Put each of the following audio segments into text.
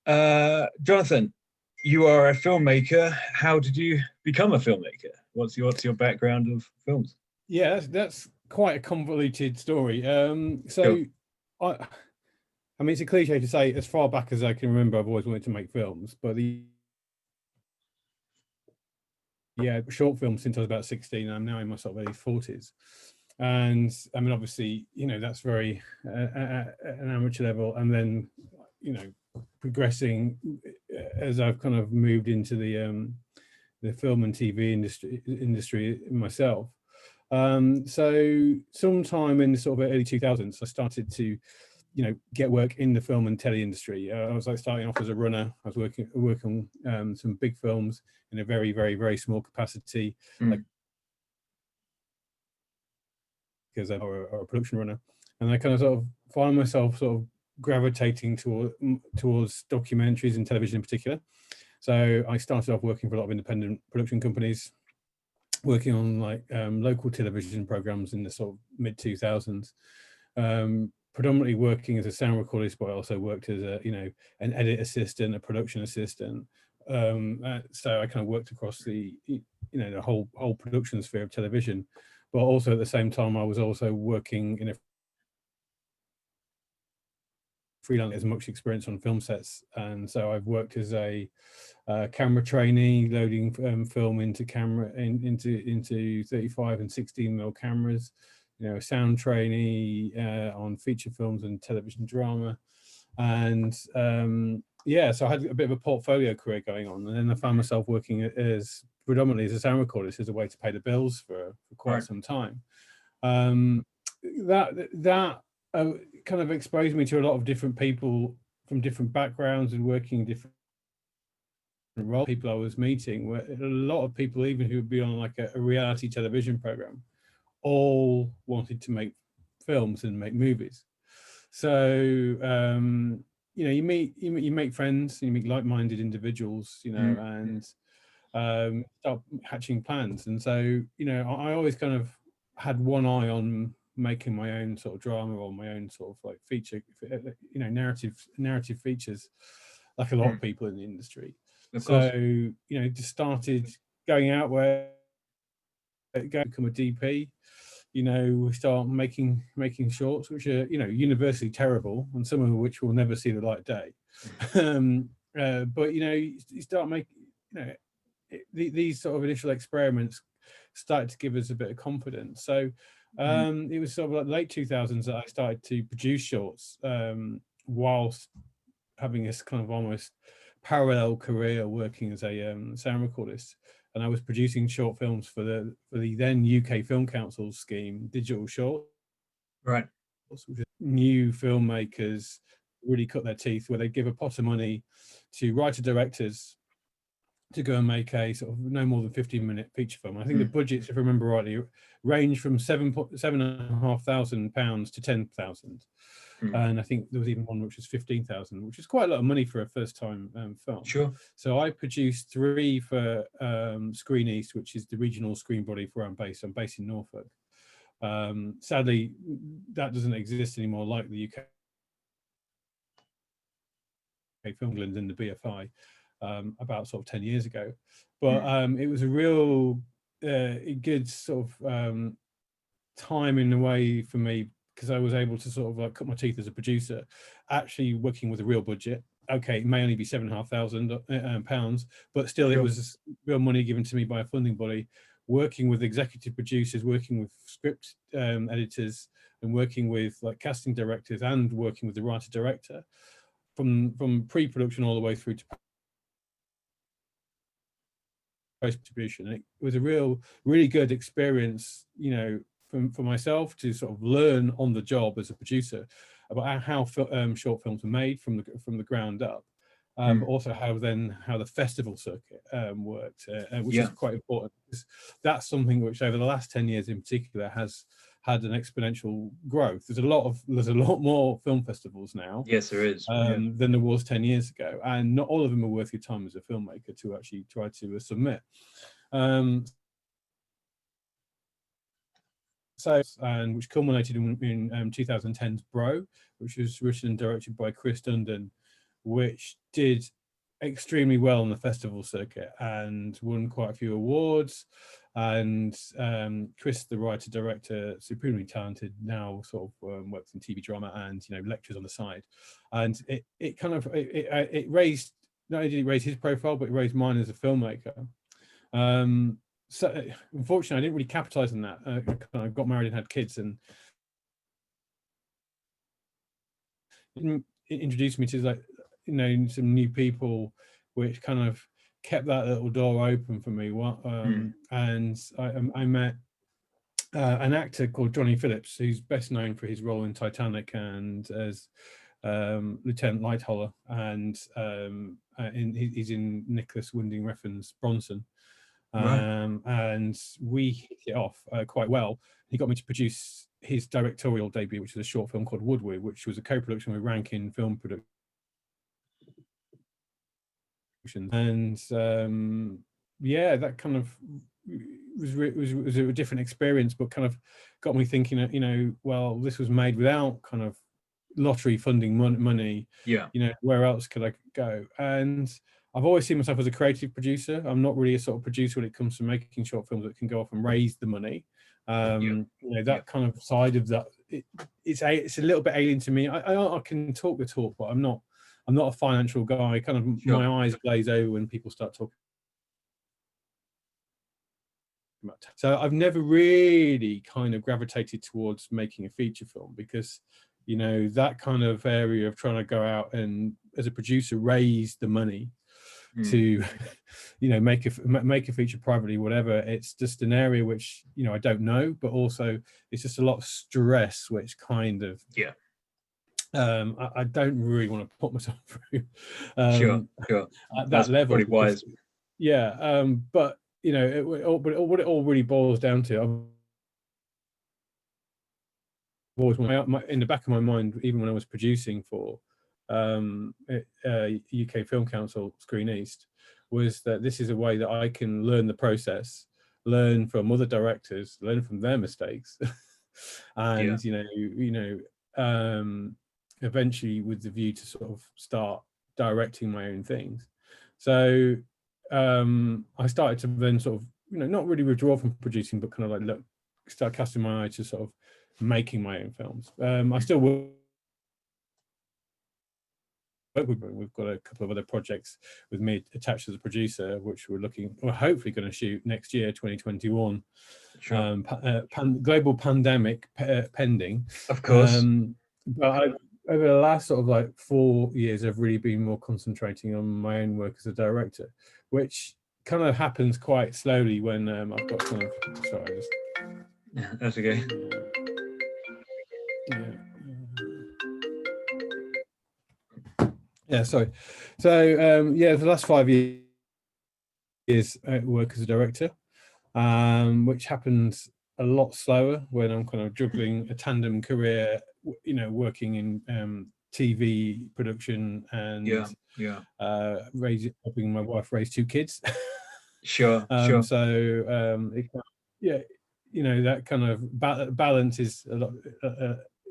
Jonathan, you are a filmmaker. How did you become a filmmaker? What's your background of films? Yeah, that's quite a convoluted story. Sure. I, I mean, it's a cliche to say, as far back as I can remember, I've always wanted to make films, but yeah, short films since I was about 16. I'm now in my sort of early 40s, and I mean, obviously, that's very an amateur level, and then, progressing as I've kind of moved into the film and TV industry myself. So sometime in the sort of early 2000s, I started to, get work in the film and telly industry. I was like starting off as a runner. I was working on some big films in a very, very, very small capacity, like as or a production runner. And I kind of sort of found myself sort of gravitating towards documentaries and television in particular. So I started off working for a lot of independent production companies, working on like local television programs in the sort of mid 2000s, predominantly working as a sound recordist, but I also worked as an edit assistant, a production assistant. So I kind of worked across the the whole production sphere of television, but also at the same time I was also working in a freelance, as much experience on film sets, and so I've worked as a camera trainee, loading film into into 35 and 16mm cameras. A sound trainee on feature films and television drama, and yeah, so I had a bit of a portfolio career going on, and then I found myself working as predominantly as a sound recordist as a way to pay the bills for quite some time. That kind of exposed me to a lot of different people from different backgrounds and working different role. People I was meeting were a lot of people, even who would be on like a reality television program, all wanted to make films and make movies. So you make friends, you meet like-minded individuals, and start hatching plans. And so I always kind of had one eye on making my own sort of drama or my own sort of like feature, narrative features, like a lot of people in the industry. So just started going out where become a DP. We start making shorts, which are universally terrible, and some of which will never see the light of day. But you start making these sort of initial experiments started to give us a bit of confidence. So it was sort of like late 2000s that I started to produce shorts, whilst having this kind of almost parallel career working as a sound recordist. And I was producing short films for the then UK Film Council scheme, digital short, Right. New filmmakers really cut their teeth, where they give a pot of money to writer directors to go and make a sort of no more than 15-minute feature film. I think the budgets, if I remember rightly, range from £7,500 to 10,000. And I think there was even one which was 15,000, which is quite a lot of money for a first-time film. Sure. So I produced 3 for Screen East, which is the regional screen body for where I'm based. I'm based in Norfolk. Sadly, that doesn't exist anymore, like the UK Film England and the BFI, about sort of 10 years ago. But it was a real good sort of time in a way for me, because I was able to sort of like cut my teeth as a producer, actually working with a real budget. Okay, it may only be £7,500, but still it was real money given to me by a funding body, working with executive producers, working with script editors, and working with like casting directors, and working with the writer director from pre-production all the way through to post-distribution. It was a really good experience, for myself to sort of learn on the job as a producer about how short films were made from the ground up, but also how the festival circuit worked, which is quite important, because that's something which over the last 10 years in particular has had an exponential growth. There's a lot more film festivals now. Yes, there is. Than there was 10 years ago, and not all of them are worth your time as a filmmaker to actually try to submit. And which culminated in 2010's Bro, which was written and directed by Chris Dundon, which did extremely well on the festival circuit and won quite a few awards. And Chris, the writer director, supremely talented, now sort of works in TV drama and lectures on the side. And it kind of it raised, not only did it raise his profile, but it raised mine as a filmmaker. So unfortunately, I didn't really capitalize on that. I got married and had kids, and it introduced me to some new people, which kind of kept that little door open for me. And I met an actor called Johnny Phillips, who's best known for his role in Titanic and as Lieutenant Lightoller, and he's in Nicholas Winding Refn's Bronson. And we hit it off quite well. He got me to produce his directorial debut, which was a short film called Woodward, which was a co-production with Rankin Film Production. And yeah, that kind of was a different experience, but kind of got me thinking, well, this was made without kind of lottery funding money. Yeah. Where else could I go? And I've always seen myself as a creative producer. I'm not really a sort of producer when it comes to making short films that can go off and raise the money. That kind of side of that, it's a little bit alien to me. I can talk the talk, but I'm not a financial guy. Kind of my eyes glaze over when people start talking about. So I've never really kind of gravitated towards making a feature film, because that kind of area of trying to go out and as a producer raise the money to make a feature privately, whatever, it's just an area which I don't know, but also it's just a lot of stress, which kind of I don't really want to put myself through at that level. Pretty wise. But what it all really boils down to, always in the back of my mind, even when I was producing for UK Film Council Screen East, was that this is a way that I can learn the process, learn from other directors, learn from their mistakes, and eventually with the view to sort of start directing my own things. So I started to then sort of not really withdraw from producing, but kind of start casting my eye to sort of making my own films. I still work. We've got a couple of other projects with me attached as a producer, which we're hopefully going to shoot next year, 2021. Global pandemic pending, of course. But over the last sort of 4 years, I've really been more concentrating on my own work as a director, which kind of happens quite slowly when I've got kind of. Sorry, that's okay. Sorry. So the last 5 years I work as a director, which happens a lot slower when I'm kind of juggling a tandem career, working in TV production and helping my wife raise 2 kids. Sure. That kind of balance is a lot.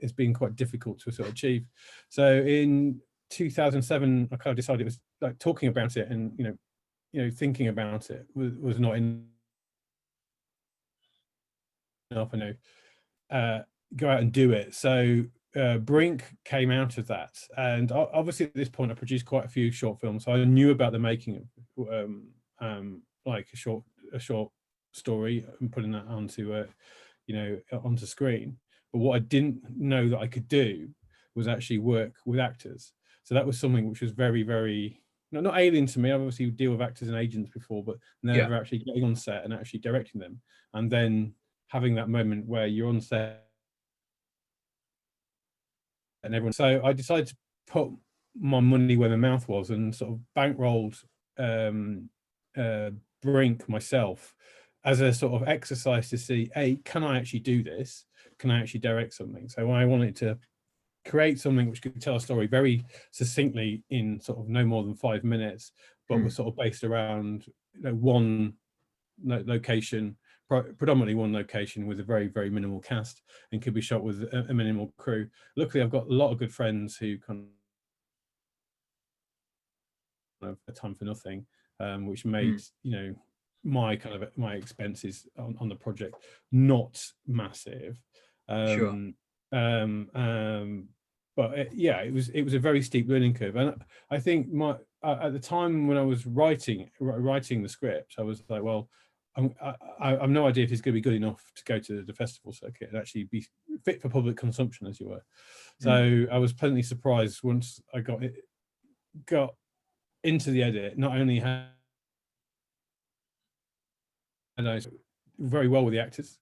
It's been quite difficult to sort of achieve. So in 2007, I kind of decided it was talking about it and thinking about it was not enough. Go out and do it. So BRINK came out of that, and obviously at this point I produced quite a few short films. So I knew about the making of a short story and putting that onto onto screen. But what I didn't know that I could do was actually work with actors. So that was something which was very, very not alien to me. I've obviously deal with actors and agents before, but never actually getting on set and actually directing them, and then having that moment where you're on set and everyone. So I decided to put my money where my mouth was and sort of bankrolled BRINK myself as a sort of exercise to see, can I actually do this? Can I actually direct something? So I wanted to create something which could tell a story very succinctly in sort of no more than 5 minutes, but was sort of based around one location, predominantly one location with a very, very minimal cast, and could be shot with a minimal crew. Luckily, I've got a lot of good friends who of a time for nothing, which made my expenses on the project not massive. Sure. But yeah, it was a very steep learning curve, and I think at the time when I was writing the script, I was like, well, I've no idea if it's going to be good enough to go to the festival circuit and actually be fit for public consumption, as you were. So I was pleasantly surprised once I got into the edit. Not only had I very well with the actors,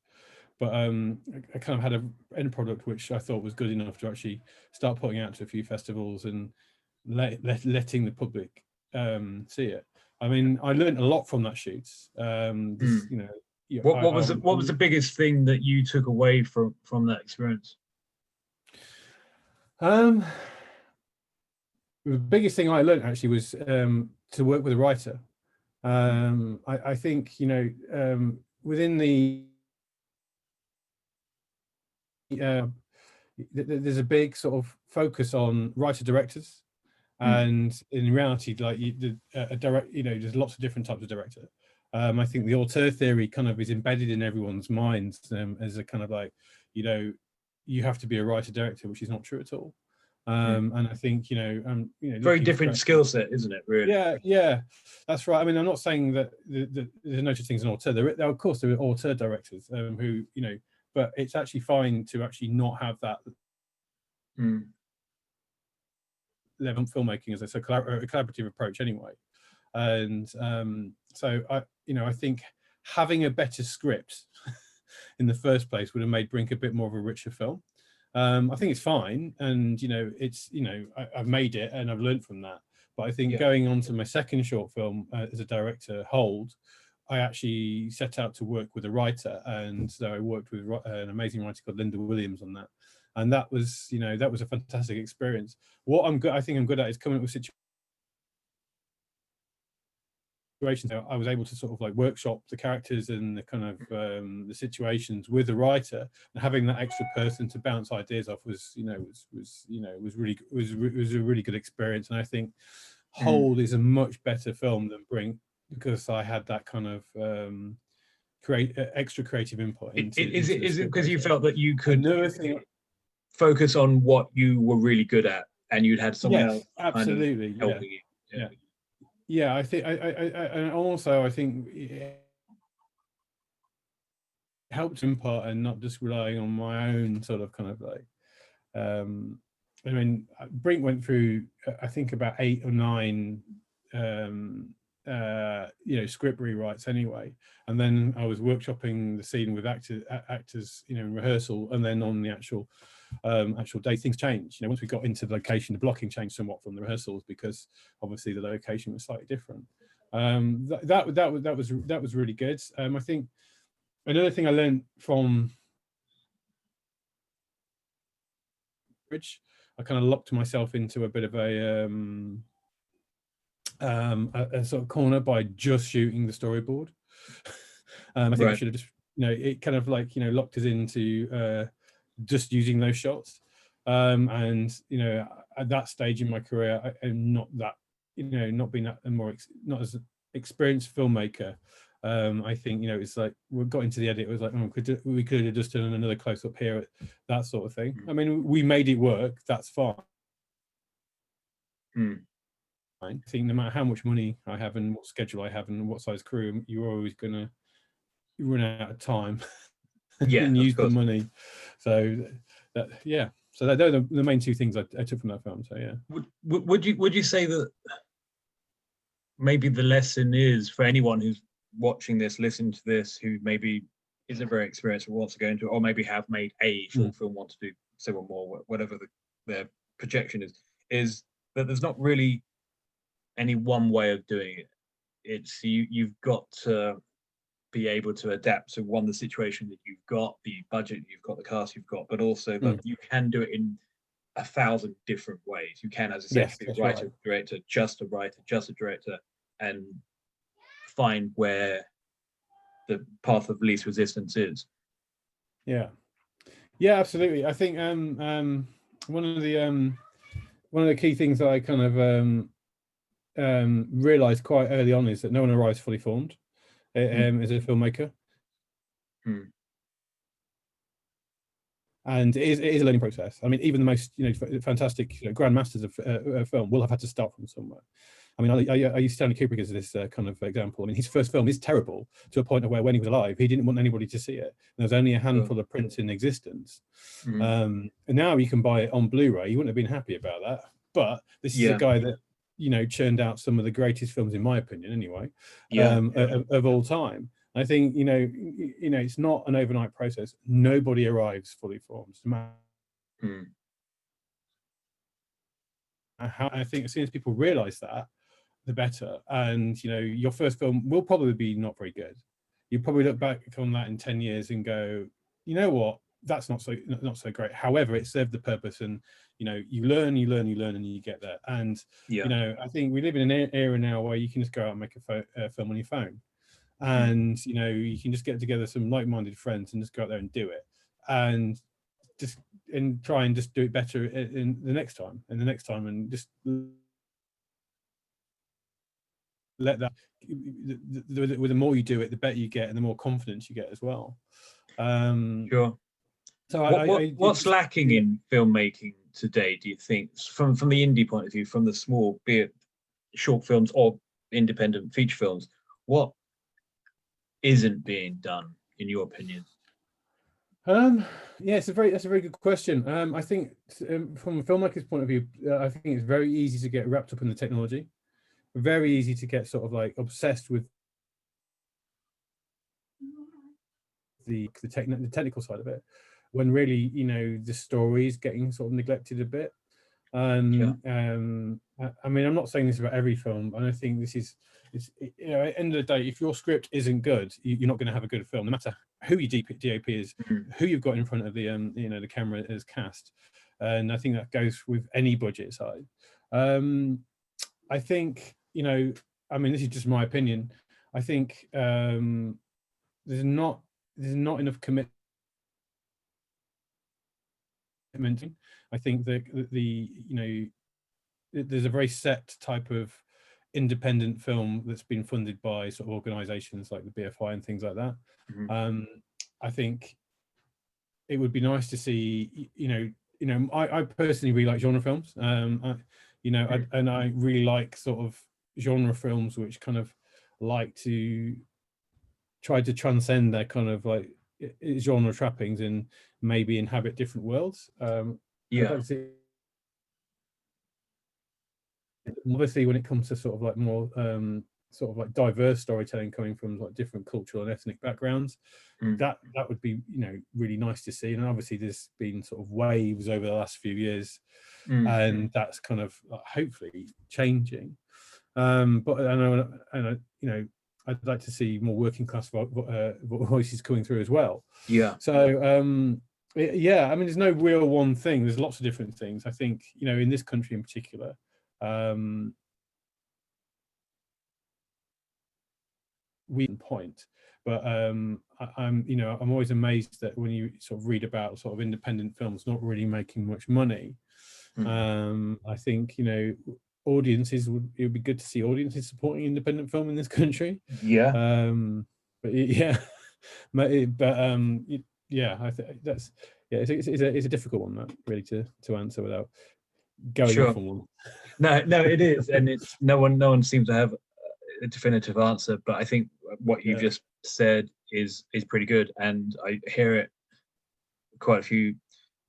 but I kind of had an end product which I thought was good enough to actually start putting out to a few festivals and letting the public see it. I mean, I learned a lot from that shoot. What was the biggest thing that you took away from that experience? The biggest thing I learned actually was to work with a writer. I think within the there's a big sort of focus on writer directors, and in reality, like there's lots of different types of director. I think the auteur theory kind of is embedded in everyone's minds as a kind of like, you have to be a writer director, which is not true at all. And I think very different skill set, isn't it? Really? Yeah, that's right. I mean, I'm not saying that there's no such thing as an auteur. There, of course, there are auteur directors who but it's actually fine to actually not have that level of filmmaking, as I said, a collaborative approach anyway. And so I think having a better script in the first place would have made BRINK a bit more of a richer film. I think it's fine, and I've made it and I've learned from that. But I think going on to my second short film as a director, Hold, I actually set out to work with a writer, and so I worked with an amazing writer called Linda Williams on that, and that was a fantastic experience. What I think I'm good at is coming up with situations. I was able to sort of like workshop the characters and the kind of the situations with the writer, and having that extra person to bounce ideas off was a really good experience. And I think Hold is a much better film than BRINK because I had that kind of extra creative input. Is it because you felt that you could focus on what you were really good at, and you'd had someone else absolutely kind of helping you? Yeah, I think and also I think it helped input and not just relying on my own sort of kind of like I mean, BRINK went through I think about 8 or 9 script rewrites anyway, and then I was workshopping the scene with actors in rehearsal, and then on the actual day things changed. Once we got into the location, the blocking changed somewhat from the rehearsals because obviously the location was slightly different. That was really good. I think another thing I learned from Bridge, I kind of locked myself into a bit of a sort of corner by just shooting the storyboard. I think I should have just, it kind of like, locked us into just using those shots. And, at that stage in my career, I'm not that, not being that not as an experienced filmmaker. I think, it's like we got into the edit, it was like, we could have just done another close up here, that sort of thing. I mean, we made it work, that's fine. I think no matter how much money I have and what schedule I have and what size crew, you're always going to run out of time and use the money. So so they're the main 2 things I took from that film. So yeah. Would you say that maybe the lesson is for anyone who's watching this, listening to this, who maybe isn't very experienced or wants to go into it, or maybe have made a short film, want to do several more, whatever their projection is that there's not really any one way of doing it. It's you've got to be able to adapt to the situation that you've got, the budget you've got, the cast you've got, but also that you can do it in 1,000 different ways. You can, as I said, be a writer, director, just a writer, just a director, and find where the path of least resistance is. Yeah, absolutely. I think one of the key things that I kind of realized quite early on is that no one arrives fully formed as a filmmaker. And it is a learning process. I mean, even the most fantastic grandmasters of film will have had to start from somewhere. I mean, I use Stanley Kubrick as this kind of example. I mean, his first film is terrible to a point of where when he was alive, he didn't want anybody to see it. There was only a handful of prints in existence. And now you can buy it on Blu-ray. You wouldn't have been happy about that. But this is a guy that, churned out some of the greatest films, in my opinion, anyway, of all time. I think, it's not an overnight process. Nobody arrives fully formed. No matter how, I think as soon as people realize that, the better. And, your first film will probably be not very good. You probably look back on that in 10 years and go, you know what, that's not so great. However, it served the purpose, and, you learn, and you get there. And, I think we live in an era now where you can just go out and make a film on your phone. And you can just get together some like-minded friends and just go out there and do it, and try and just do it better in the next time and just let that, with the more you do it, the better you get and the more confidence you get as well. Sure. So what's lacking in filmmaking today, do you think, from the indie point of view, from the small, be it short films or independent feature films? What isn't being done, in your opinion? Yeah, that's a very good question. I think from a filmmaker's point of view, I think it's very easy to get wrapped up in the technology, very easy to get sort of like obsessed with the technical side of it, when really the story is getting sort of neglected a bit. I mean, I'm not saying this about every film, and I think this is, at the end of the day, if your script isn't good, you're not going to have a good film, no matter who your DOP is, who you've got in front of the the camera as cast. And I think that goes with any budget side. I think, I mean, this is just my opinion. I think there's not enough commitment. I think that there's a very set type of independent film that's been funded by sort of organizations like the BFI and things like that. I think it would be nice to see, I personally really like genre films. And I really like sort of genre films which kind of like to try to transcend their kind of like genre trappings and maybe inhabit different worlds. Obviously, when it comes to sort of like more sort of like diverse storytelling coming from like different cultural and ethnic backgrounds, that would be really nice to see. And obviously there's been sort of waves over the last few years, and that's kind of hopefully changing. But I know I'd like to see more working class voices coming through as well. So yeah, I mean, there's no real one thing. There's lots of different things. I think in this country in particular, we point, but I'm always amazed that when you sort of read about sort of independent films not really making much money. I think audiences it would be good to see audiences supporting independent film in this country. But yeah, yeah, I think that's it's a difficult one, that really to answer without going off on one. No, it is, and it's no one seems to have a definitive answer. But I think what you've just said is pretty good, and I hear it quite a few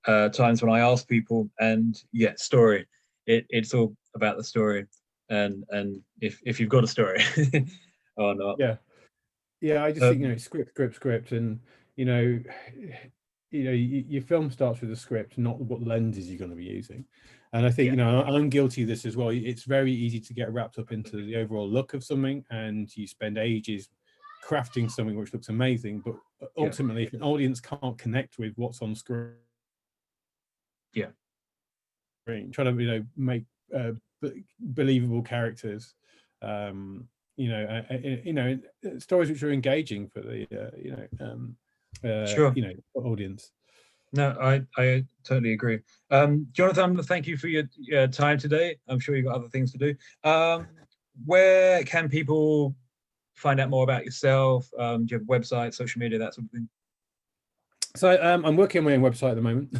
times when I ask people. And story. It's all about the story, and if you've got a story or not. Yeah, I just think script, and your film starts with a script, not what lenses you're going to be using. And I think I'm guilty of this as well. It's very easy to get wrapped up into the overall look of something, and you spend ages crafting something which looks amazing, but ultimately if an audience can't connect with what's on screen, try to make believable characters, stories which are engaging for the audience. No, I totally agree. Jonathan, thank you for your time today. I'm sure you've got other things to do. where can people find out more about yourself? Do you have a website, social media, that sort of thing? So I'm working on my own website at the moment.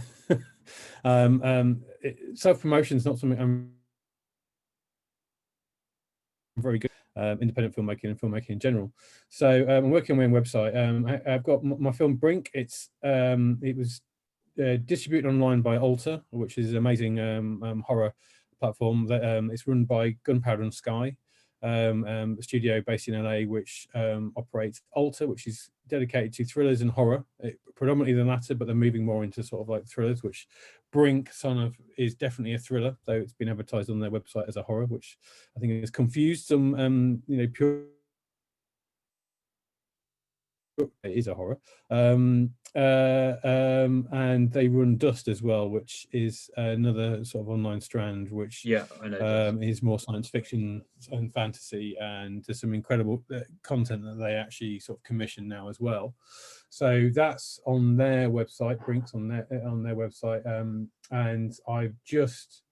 Self-promotion is not something I'm very good. Independent filmmaking and filmmaking in general. So I'm working on my own website. I've got my film BRINK. It was distributed online by Alter, which is an amazing horror platform. That it's run by Gunpowder and Sky, a studio based in LA, which operates Alter, which is dedicated to thrillers and horror, predominantly the latter, but they're moving more into sort of like thrillers, which BRINK is definitely a thriller, though it's been advertised on their website as a horror, which I think has confused some pure. It is a horror. And they run Dust as well, which is another sort of online strand, which I know is more science fiction and fantasy, and there's some incredible content that they actually sort of commission now as well. So that's on their website. BRINK's on their website, and I've just,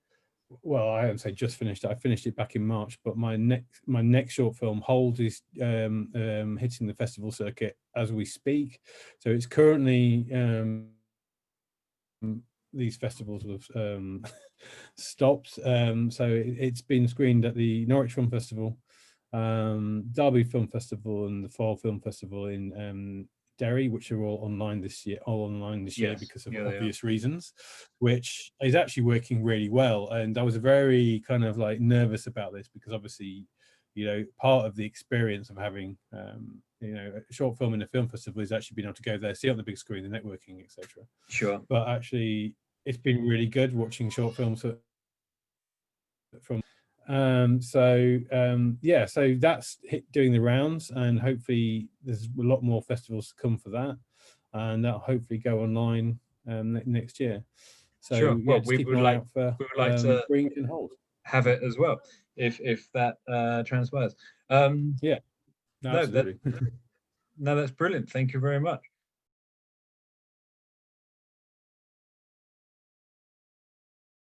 well, I haven't say just finished it. I finished it back in March, but my next short film, Hold, is hitting the festival circuit as we speak. So it's currently these festivals have stopped. So it's been screened at the Norwich Film Festival, Derby Film Festival, and the Fall Film Festival in Derry, which are all online this year, because of obvious reasons, which is actually working really well. And I was very kind of like nervous about this, because obviously, part of the experience of having a short film in a film festival is actually being able to go there, see it on the big screen, the networking, etc. Sure. But actually, it's been really good watching short films from. So that's doing the rounds, and hopefully there's a lot more festivals to come for that, and that'll hopefully go online next year. So sure. Well, we would like to BRINK and Hold, have it as well, if that transpires. yeah, absolutely. No, that's brilliant. Thank you very much.